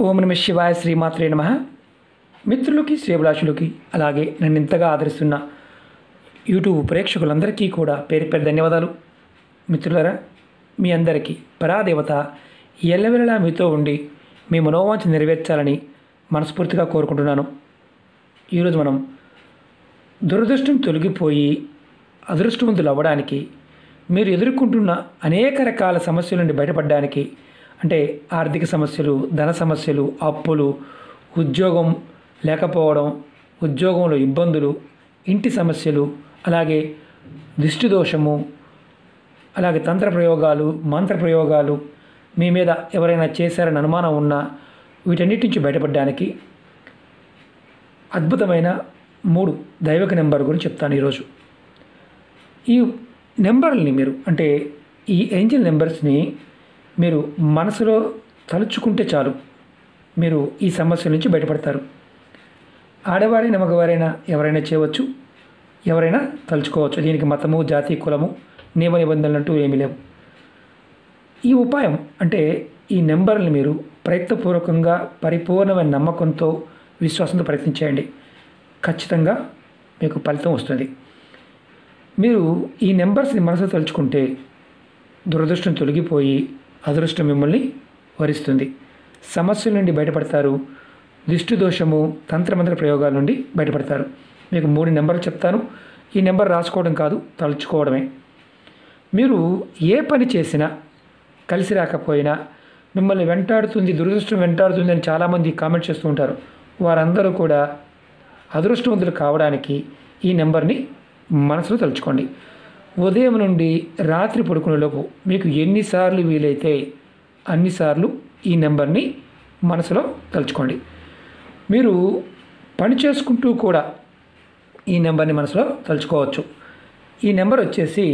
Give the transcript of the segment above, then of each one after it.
ఓం నమ శివాయ శ్రీమాత్రే నమః. మిత్రులకి శ్రేభిలాషులకి అలాగే నన్ను ఇంతగా ఆదరిస్తున్న యూట్యూబ్ ప్రేక్షకులందరికీ కూడా పేరు పేరు ధన్యవాదాలు. మిత్రులారా, మీ అందరికీ పరాదేవత ఎల్లవెల్లలా మీతో ఉండి మీ మనోవాంఛ నెరవేర్చాలని మనస్ఫూర్తిగా కోరుకుంటున్నాను. ఈరోజు మనం దురదృష్టం తొలగిపోయి అదృష్టవంతులు అవ్వడానికి, మీరు ఎదుర్కొంటున్న అనేక రకాల సమస్యల నుండి బయటపడడానికి, అంటే ఆర్థిక సమస్యలు, ధన సమస్యలు, అప్పులు, ఉద్యోగం లేకపోవడం, ఉద్యోగంలో ఇబ్బందులు, ఇంటి సమస్యలు, అలాగే దిష్టి దోషము, అలాగే తంత్ర ప్రయోగాలు, మంత్ర ప్రయోగాలు మీ మీద ఎవరైనా చేశారని అనుమానం ఉన్నా వీటన్నిటి నుంచి బయటపడడానికి అద్భుతమైన 3 దైవిక నెంబర్ గురించి చెప్తాను ఈరోజు. ఈ నెంబర్ని మీరు, అంటే ఈ ఏంజల్ నెంబర్స్ని మీరు మనసులో తలుచుకుంటే చాలు, మీరు ఈ సమస్యల నుంచి బయటపడతారు. ఆడవారైనా మగవారైనా ఎవరైనా చేయవచ్చు, ఎవరైనా తలుచుకోవచ్చు. దీనికి మతము, జాతి, కులము, నియమ నిబంధనలు అంటూ ఏమీ లేవు. ఈ ఉపాయం, అంటే ఈ నెంబర్ని మీరు ప్రయత్నపూర్వకంగా పరిపూర్ణమైన నమ్మకంతో, విశ్వాసంతో ప్రయత్నించేయండి. ఖచ్చితంగా మీకు ఫలితం వస్తుంది. మీరు ఈ నెంబర్స్ని మనసులో తలుచుకుంటే దురదృష్టం తొలగిపోయి అదృష్టం మిమ్మల్ని వరిస్తుంది. సమస్యల నుండి బయటపడతారు. దిష్టి దోషము, తంత్రమంత్ర ప్రయోగాల నుండి బయటపడతారు. మీకు 3 నెంబర్లు చెప్తాను. ఈ నెంబర్ రాసుకోవడం కాదు, తలుచుకోవడమే. మీరు ఏ పని చేసినా, కలిసి రాకపోయినా, మిమ్మల్ని వెంటాడుతుంది, దురదృష్టం వెంటాడుతుంది అని చాలామంది కామెంట్ చేస్తూ ఉంటారు. వారందరూ కూడా అదృష్టవంతులు కావడానికి ఈ నెంబర్ని మనసులో తలుచుకోండి. ఉదయం నుండి రాత్రి పడుకునేలోపు మీకు ఎన్నిసార్లు వీలైతే అన్నిసార్లు ఈ నెంబర్ని మనసులో తలుచుకోండి. మీరు పని చేసుకుంటూ కూడా ఈ నెంబర్ని మనసులో తలుచుకోవచ్చు. ఈ నెంబర్ వచ్చేసి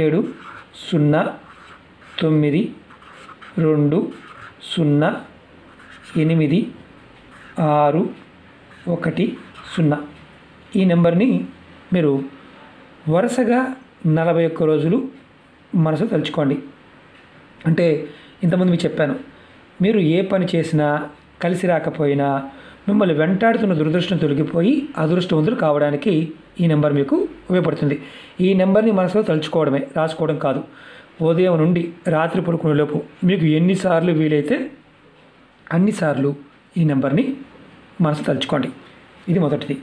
70908610. ఈ నెంబర్ని మీరు వరుసగా 41 రోజులు మనసు తలుచుకోండి. అంటే ఇంతకుముందు మీకు చెప్పాను, మీరు ఏ పని చేసినా, కలిసి రాకపోయినా, మిమ్మల్ని వెంటాడుతున్న దురదృష్టం తొలగిపోయి అదృష్టవంతులు కావడానికి ఈ నెంబర్ మీకు ఉపయోగపడుతుంది. ఈ నెంబర్ని మనసులో తలుచుకోవడమే, రాసుకోవడం కాదు. ఉదయం నుండి రాత్రి పడుకునేలోపు మీకు ఎన్నిసార్లు వీలైతే అన్నిసార్లు ఈ నెంబర్ని మనసు తలుచుకోండి. ఇది మొదటిది.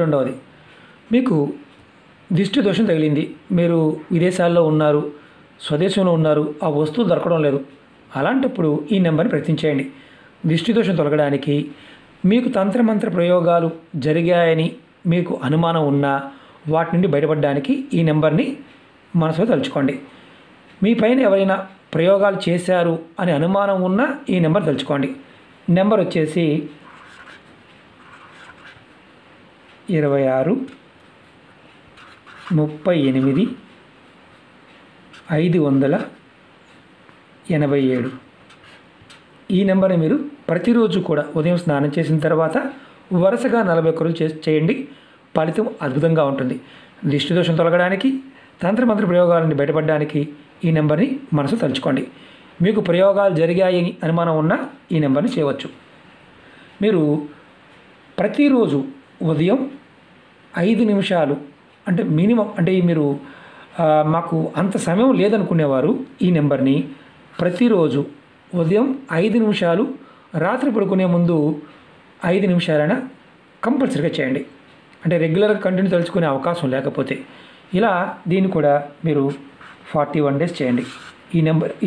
రెండవది, మీకు దిష్టి దోషం తగిలింది, మీరు విదేశాల్లో ఉన్నారు, స్వదేశంలో ఉన్నారు, ఆ వస్తువు దొరకడం లేదు. అలాంటప్పుడు ఈ నెంబర్ని ప్రయత్నించేయండి. దిష్టి దోషం తొలగడానికి, మీకు తంత్రమంత్ర ప్రయోగాలు జరిగాయని మీకు అనుమానం ఉన్నా వాటి నుండి బయటపడడానికి ఈ నెంబర్ని మనసులో తలుచుకోండి. మీ పైన ఎవరైనా ప్రయోగాలు చేశారు అని అనుమానం ఉన్నా ఈ నెంబర్ తలుచుకోండి. నెంబర్ వచ్చేసి 26 38 587. ఈ నెంబర్ని మీరు ప్రతిరోజు కూడా ఉదయం స్నానం చేసిన తర్వాత వరుసగా 41 రోజులు చేయండి. ఫలితం అద్భుతంగా ఉంటుంది. దిష్టి దోషం తొలగడానికి, తంత్రమంత్ర ప్రయోగాల నుండి బయటపడడానికి ఈ నెంబర్ని మనసు తలుచుకోండి. మీకు ప్రయోగాలు జరిగాయని అనుమానం ఉన్నా ఈ నెంబర్ని చేయవచ్చు. మీరు ప్రతిరోజు ఉదయం 5 నిమిషాలు, అంటే మినిమం, అంటే మీరు మాకు అంత సమయం లేదనుకునేవారు ఈ నెంబర్ని ప్రతిరోజు ఉదయం 5 నిమిషాలు, రాత్రి పడుకునే ముందు 5 నిమిషాలైనా కంపల్సరీగా చేయండి. అంటే రెగ్యులర్గా కంటిన్యూ తలుచుకునే అవకాశం లేకపోతే ఇలా దీన్ని కూడా మీరు 41 డేస్ చేయండి. ఈ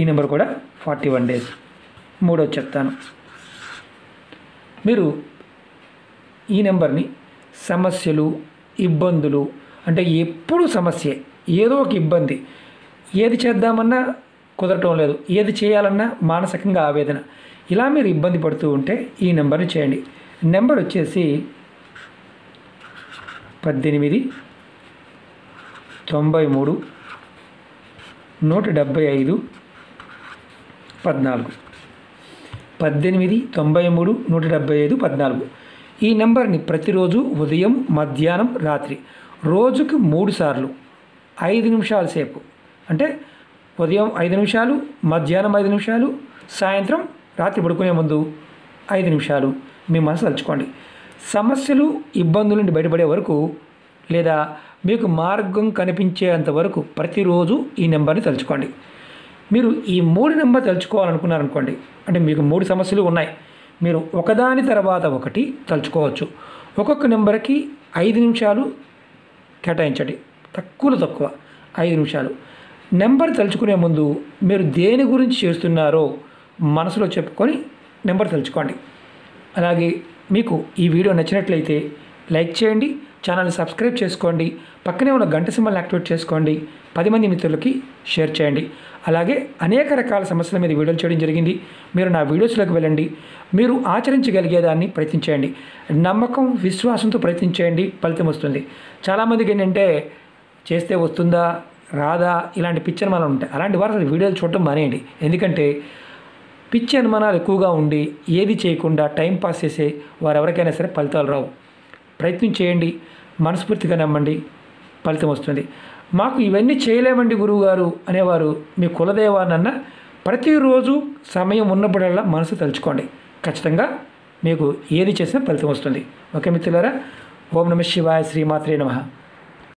నెంబర్ కూడా 41 డేస్. మూడోది చెప్తాను. మీరు ఈ నెంబర్ని సమస్యలు, ఇబ్బందులు, అంటే ఎప్పుడు సమస్యే, ఏదో ఒక ఇబ్బంది, ఏది చేద్దామన్నా కుదరటం లేదు, ఏది చేయాలన్నా మానసికంగా ఆవేదన, ఇలా మీరు ఇబ్బంది పడుతూ ఉంటే ఈ నెంబర్ని చేయండి. నెంబర్ వచ్చేసి 18 93 175 14. 18 93 175 14. ఈ నెంబర్ని ప్రతిరోజు ఉదయం, మధ్యాహ్నం, రాత్రి రోజుకు 3 సార్లు 5 నిమిషాల సేపు, అంటే ఉదయం 5 నిమిషాలు, మధ్యాహ్నం 5 నిమిషాలు, సాయంత్రం రాత్రి పడుకునే ముందు 5 నిమిషాలు మీ మనసు తలుచుకోండి. సమస్యలు, ఇబ్బందుల నుండి బయటపడే వరకు లేదా మీకు మార్గం కనిపించేంత వరకు ప్రతిరోజు ఈ నెంబర్ని తలుచుకోండి. మీరు ఈ 3 నెంబర్ తలుచుకోవాలనుకున్నారనుకోండి, అంటే మీకు 3 సమస్యలు ఉన్నాయి, మీరు ఒకదాని తర్వాత ఒకటి తలుచుకోవచ్చు. ఒక్కొక్క నెంబర్కి 5 నిమిషాలు కేటాయించండి, తక్కువ 5 నిమిషాలు. నెంబర్ తలుచుకునే ముందు మీరు దేని గురించి చేస్తున్నారో మనసులో చెప్పుకొని నెంబర్ తలుచుకోండి. అలాగే మీకు ఈ వీడియో నచ్చినట్లయితే లైక్ చేయండి, ఛానల్ని సబ్స్క్రైబ్ చేసుకోండి, పక్కనే ఉన్న గంట సింబల్ని యాక్టివేట్ చేసుకోండి, 10 మంది మిత్రులకి షేర్ చేయండి. అలాగే అనేక రకాల సమస్యల మీద వీడియోలు చేయడం జరిగింది. మీరు నా వీడియోస్లోకి వెళ్ళండి, మీరు ఆచరించగలిగేదాన్ని ప్రయత్నించేయండి. నమ్మకం, విశ్వాసంతో ప్రయత్నించేయండి, ఫలితం వస్తుంది. చాలామందికి ఏంటంటే చేస్తే వస్తుందా రాదా ఇలాంటి పిచ్చి అనుమానాలు ఉంటాయి. అలాంటి వారు అసలు వీడియోలు చూడటం మానేయండి. ఎందుకంటే పిచ్చి అనుమానాలు ఎక్కువగా ఉండి ఏది చేయకుండా టైం పాస్ చేసే వారు ఎవరికైనా సరే ఫలితాలు రావు. ప్రయత్నం చేయండి, మనస్ఫూర్తిగా నమ్మండి, ఫలితం వస్తుంది. మాకు ఇవన్నీ చేయలేమండి గురువుగారు అనేవారు మీ కులదైవానన్నా ప్రతిరోజు సమయం ఉన్నప్పుడల్లా మనసు తలుచుకోండి, ఖచ్చితంగా మీకు ఏది చేసినా ఫలితం వస్తుంది. ఓకే మిత్రులారా, ఓం నమః శివాయ, శ్రీమాత్రే నమః.